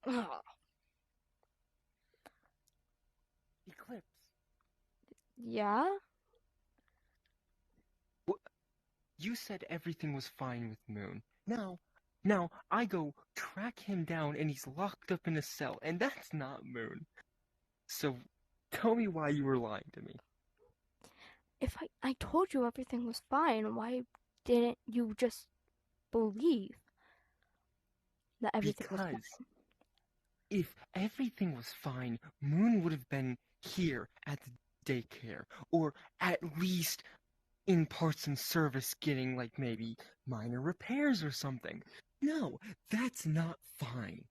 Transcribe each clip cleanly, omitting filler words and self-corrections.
Ugh. Eclipse, Yeah? you said everything was fine with Moon. Now I go track him down and he's locked up in a cell, and that's not Moon. So tell me why you were lying to me. If I told you everything was fine, why didn't you just believe that everything was Because fine? if everything was fine, Moon would have been here at the daycare, or at least in parts and service getting like maybe minor repairs or something. No, that's not fine.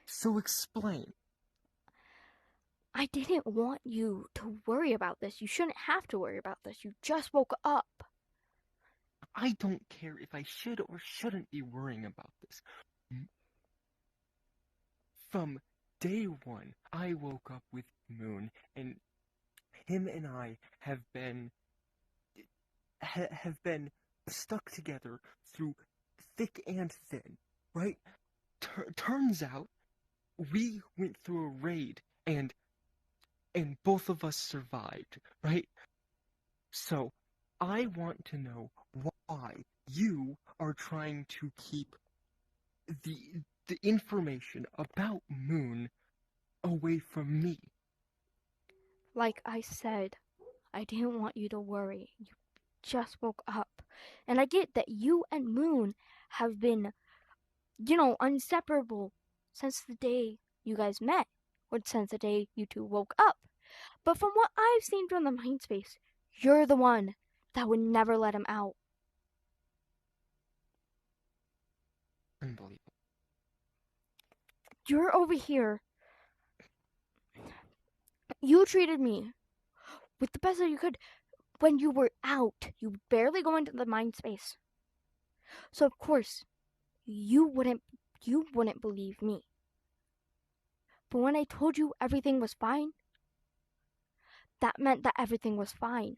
So explain. I didn't want you to worry about this. You shouldn't have to worry about this. You just woke up. I don't care if I should or shouldn't be worrying about this. From day one, I woke up with Moon, and him and I have been stuck together through thick and thin, right? Turns out we went through a raid and both of us survived, right? So I want to know why you are trying to keep the the information about Moon away from me. Like I said, I didn't want you to worry. You just woke up. And I get that you and Moon have been, inseparable since the day you guys met, or since the day you two woke up. But from what I've seen from the mind space, you're the one that would never let him out. Unbelievable. You're over here. You treated me with the best that you could. When you were out, you barely go into the mind space. So of course, you wouldn't believe me. But when I told you everything was fine, that meant that everything was fine.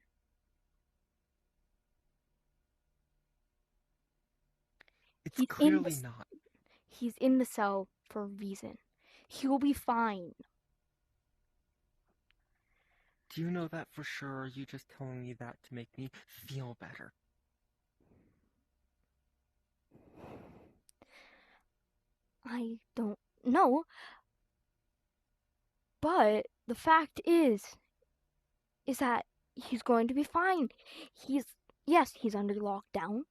It's He's in clearly the not. he's in the cell for a reason. He will be fine. Do you know that for sure, or are you just telling me that to make me feel better? I don't know, but the fact is that he's going to be fine. He's yes, he's under lockdown,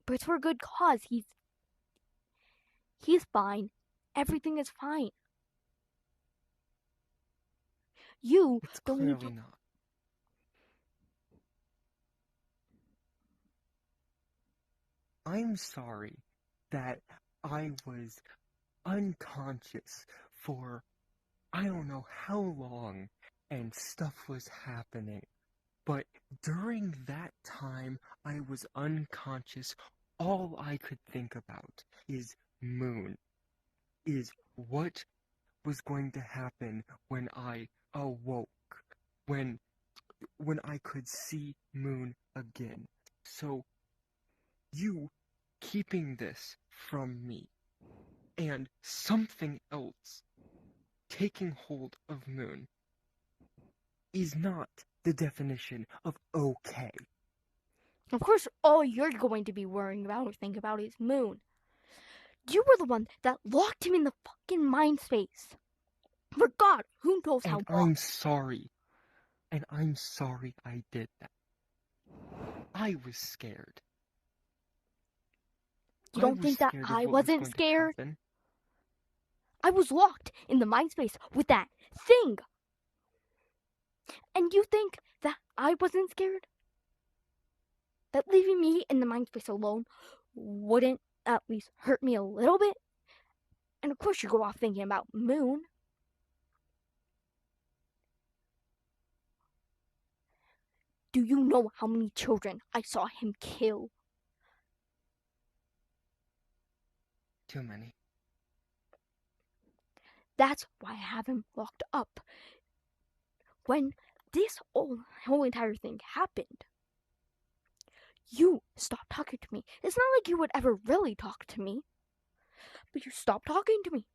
but it's for a good cause. He's fine. Everything is fine. You It's don't need clearly to. not. I'm sorry that I was unconscious for I don't know how long and stuff was happening. But during that time I was unconscious, all I could think about is Moon, is what was going to happen when I awoke, when when I could see Moon again. So you keeping this from me and something else taking hold of Moon is not the definition of okay. Of course, all you're going to be worrying about or think about is Moon. You were the one that locked him in the fucking mind space. For God, who knows how And long. I'm sorry. And I'm sorry I did that. I was scared. You I don't was think that scared of I what was wasn't going to scared? happen. I was locked in the mind space with that thing. And you think that I wasn't scared? That leaving me in the mind space alone wouldn't at least hurt me a little bit? And of course you go off thinking about Moon. Do you know how many children I saw him kill? Too many. That's why I have him locked up. When this whole entire thing happened, you stopped talking to me. It's not like you would ever really talk to me, but you stopped talking to me.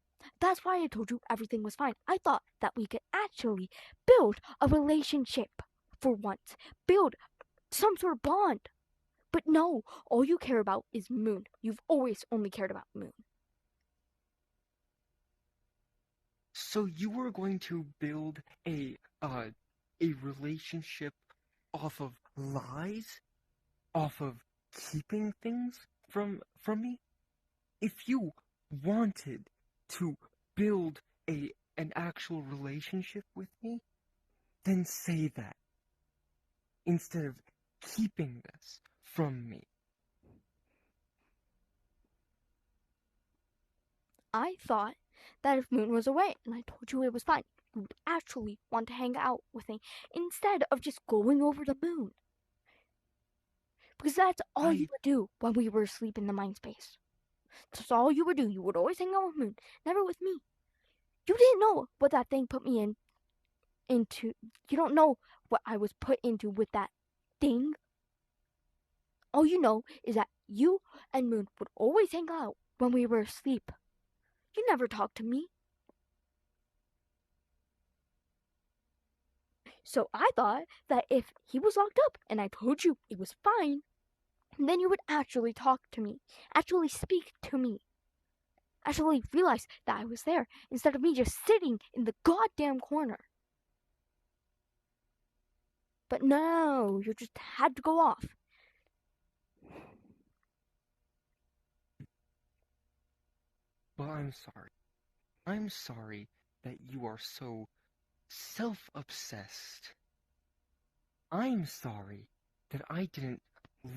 That's why I told you everything was fine. I thought that we could actually build a relationship for once, build some sort of bond. But no, all you care about is Moon. You've always only cared about Moon. So you were going to build a relationship off of lies, off of keeping things from me? If you wanted to build an actual relationship with me, then say that instead of keeping this from me. I thought that if Moon was away and I told you it was fine, you would actually want to hang out with me instead of just going over the Moon. Because that's all you would do when we were asleep in the mind space. That's all you would do. You would always hang out with Moon, never with me. You didn't know what that thing put me into. You don't know what I was put into with that thing. All you know is that you and Moon would always hang out when we were asleep. You never talked to me. So I thought that if he was locked up and I told you it was fine, then you would actually talk to me, actually speak to me, actually realize that I was there instead of me just sitting in the goddamn corner. But no, you just had to go off. Well, I'm sorry. I'm sorry that you are so self-obsessed. I'm sorry that I didn't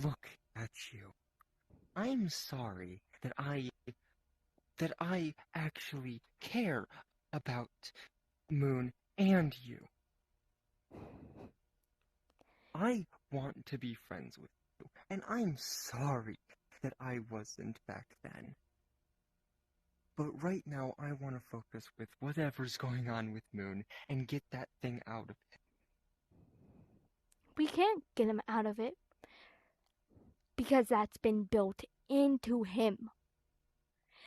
look at you. I'm sorry that I actually care about Moon and you. I want to be friends with you, and I'm sorry that I wasn't back then. But right now, I want to focus with whatever's going on with Moon and get that thing out of it. We can't get him out of it because that's been built into him.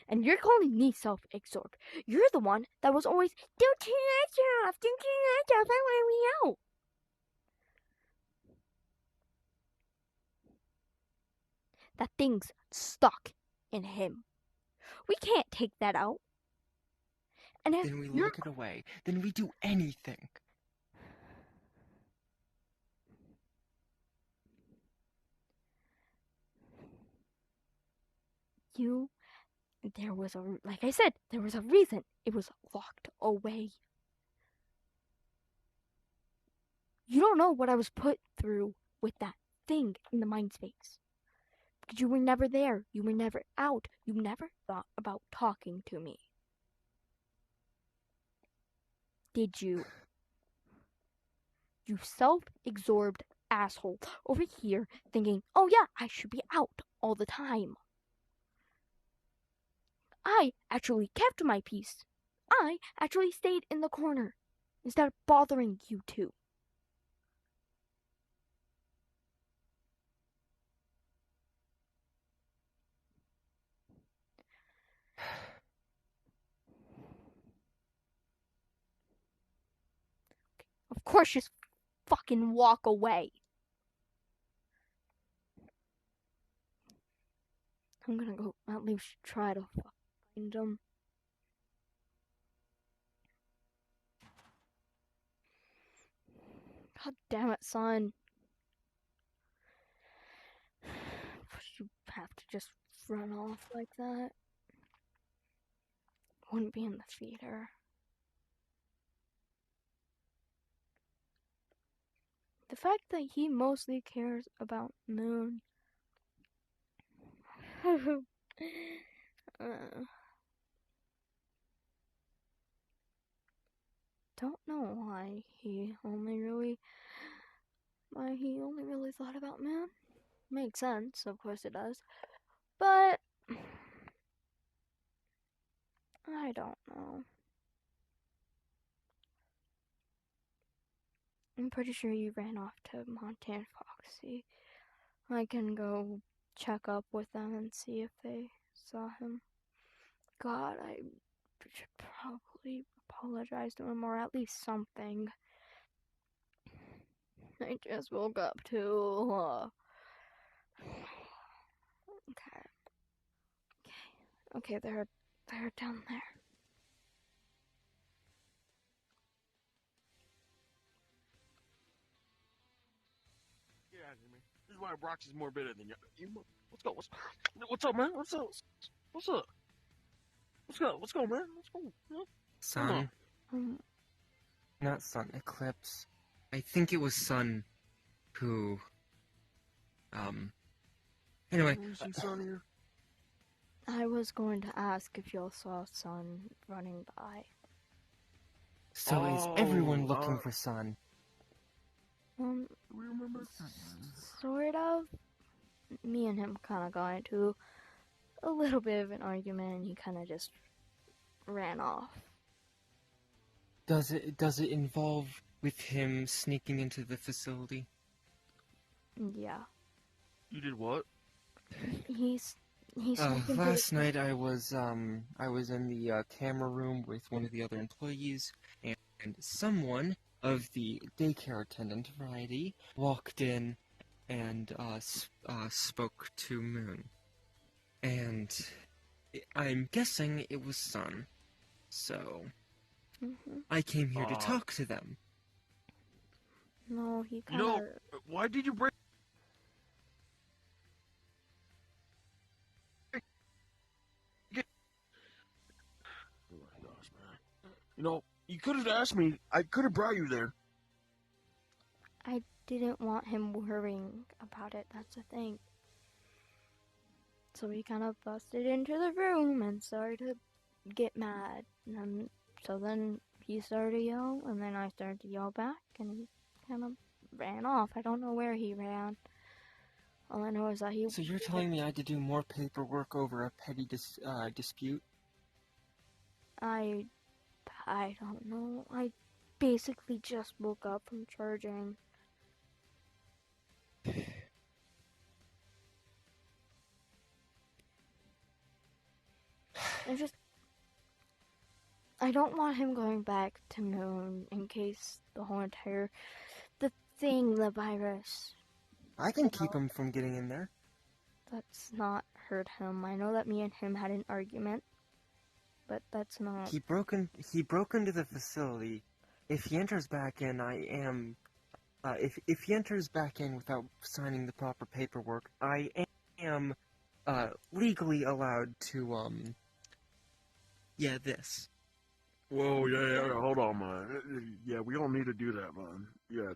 And you're calling me self-absorbed. You're the one that was always, don't turn that off, don't turn that off, I want me out. That thing's stuck in him. We can't take that out. And if Then we you're look it away. Then we do anything. there was like I said, there was a reason it was locked away. You don't know what I was put through with that thing in the mind space. Because you were never there. You were never out. You never thought about talking to me. Did you? You self-absorbed asshole over here thinking, oh yeah, I should be out all the time. I actually kept my peace. I actually stayed in the corner instead of bothering you two. Of course, just fucking walk away. I'm gonna go at least try to find him. God damn it, son. You have to just run off like that. Wouldn't be in the theater. The fact that he mostly cares about Moon. Don't know why he only really thought about Moon. Makes sense, of course it does. But I don't know. I'm pretty sure you ran off to Monty and Foxy. I can go check up with them and see if they saw him. God, I should probably apologize to him or at least something. I just woke up too. Okay. Okay, they're down there. Get out of here, man. This is why Brox is more bitter than you. Let's go. What's up, man? What's up? What's up? Let's go, man. Let's go. Huh? Sun? Not Sun, Eclipse. I think it was Sun who, anyway. You see Sun here? I was going to ask if y'all saw Sun running by. So is everyone looking for Sun? Do we remember? Sort of. Me and him kind of got into a little bit of an argument, and he kind of just ran off. Does it involve with him sneaking into the facility? Yeah. You did what? He's last night I was in the camera room with one of the other employees, and someone of the daycare attendant variety walked in and spoke to Moon. And I'm guessing it was Sun. So I came here to talk to them. No, he kind of... You know, why did you break... Oh my gosh, man. You know, you could have asked me. I could have brought you there. I didn't want him worrying about it, that's the thing. So he kind of busted into the room and started to get mad. And so then he started to yell, and then I started to yell back, and he kind of ran off. I don't know where he ran. All I know is that he... So you're telling me I had to do more paperwork over a petty dispute? I don't know. I basically just woke up from charging. I don't want him going back to Moon in case the virus. I can keep him from getting in there. That's not hurt him. I know that me and him had an argument, but that's not... He broke into the facility. If he enters back in, if he enters back in without signing the proper paperwork, I am, legally allowed to, this. Whoa, yeah, hold on, man. Yeah, we don't need to do that, man. Yeah,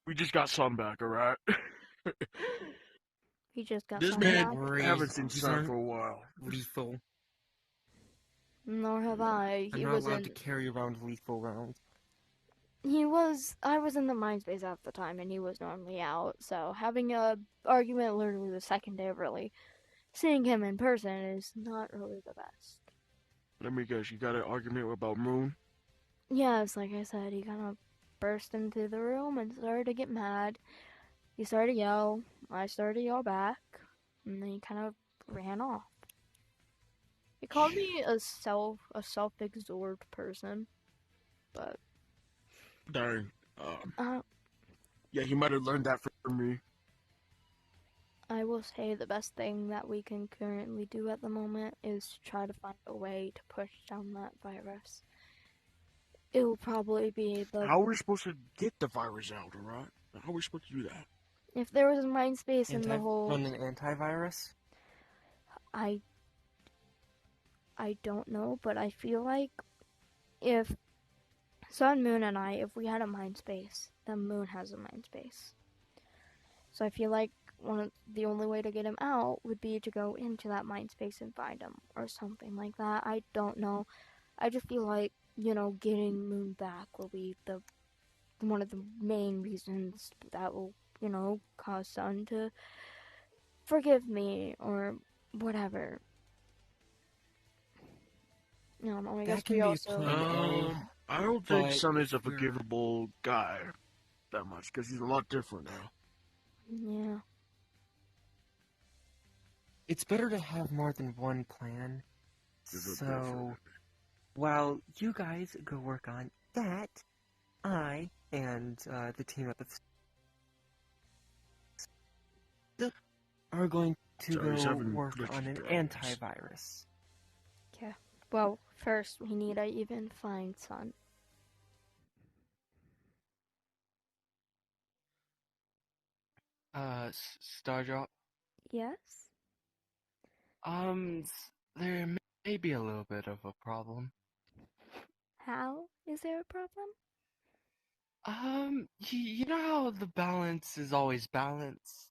we just got Sun back, alright? He just got this Sun man back? Haven't seen Sun for a while. Lethal. Nor have I. I'm not allowed to carry around lethal rounds. I was in the Mindspace at the time, and he was normally out, so having a argument literally the second day of really seeing him in person is not really the best. Let me guess, you got an argument about Moon? Yes, like I said, he kind of burst into the room and started to get mad. He started to yell. I started to yell back, and then he kind of ran off. He called me a self-absorbed person, but... Dang. Yeah, he might have learned that from me. I will say the best thing that we can currently do at the moment is to try to find a way to push down that virus. It will probably be the... How are we supposed to get the virus out, alright? How are we supposed to do that? If there was a mind space in the whole... Run an antivirus? I don't know, but I feel like if Sun, Moon, and I, if we had a mind space, then Moon has a mind space. So I feel like the only way to get him out would be to go into that mind space and find him, or something like that. I don't know. I just feel like, getting Moon back will be one of the main reasons that will, cause Sun to forgive me, or whatever. I guess we also... I don't think Sun is a forgivable guy that much, because he's a lot different now. Yeah. it's better to have more than one plan. Is it So, definitely? while you guys go work on that, I and the team at the are going to So he's go having work on connection an problems. antivirus. Yeah. Well, first we need to even find Sun. Stardrop. Yes? There may be a little bit of a problem. How? Is there a problem? You know how the balance is always balanced?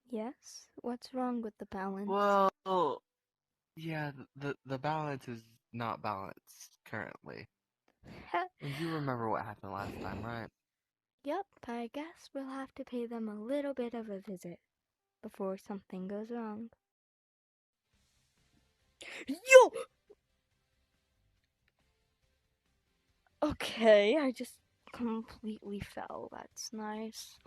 Yes? What's wrong with the balance? Well, yeah, the balance is not balanced currently. And you remember what happened last time, right? Yep, I guess we'll have to pay them a little bit of a visit before something goes wrong. Yo! Okay, I just completely fell. That's nice.